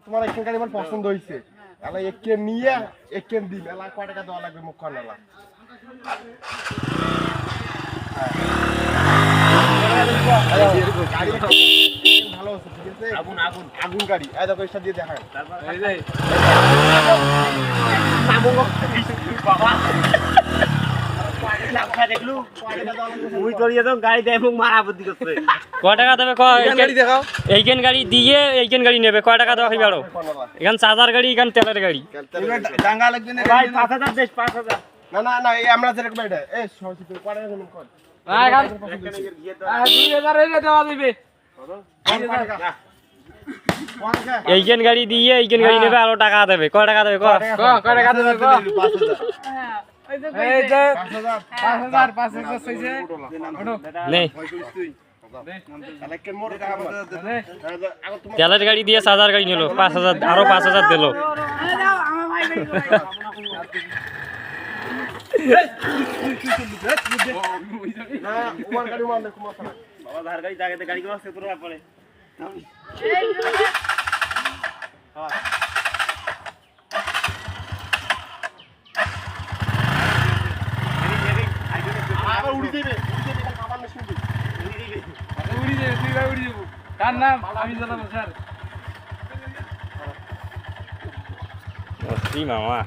তোমার একখান গাড়ি আমার পছন্দ হয়েছে এলা একখান নিয়ে একখান দিন এলা কয় টাকা দেওয়া লাগবে মুখ খান এলা ভালো আছে ঠিক আছে আগুন আগুন আগুন গাড়ি এই দেখো এটা দিয়ে দেখায় এই যে বাবা লাভটা দেখলু মুই করিয়ে দাও গাড়ি দেয় মুখ মারা বুদ্ধি করছে কয় টাকা দেবে কয় গাড়ি দেখাও এইখান গাড়ি দিয়ে এইখান গাড়ি নেবে কয় টাকা দেওয়া হইবে আরো এখান চার্জার গাড়ি এখান তেলের গাড়ি ডাঙ্গা লাগবে না ভাই 5000 দেশ 5000 না না না এই আমরা যেরকম এটা এই সরস্বতী কয় টাকা জমি কর না এখান 2000 এর দেওয়া দিবে এইখান গাড়ি দিয়ে এইখান গাড়ি নেবে আরো টাকা দেবে কয় টাকা দেবে কয় টাকা দেবে 5000 এই যে 5000 হইছে নেই তেলের গাড়ি দিয়ে চার্জার গাড়ি নিল 5000 আরো 5000 দিল কার নাম আমি জানাবো স্যার মামা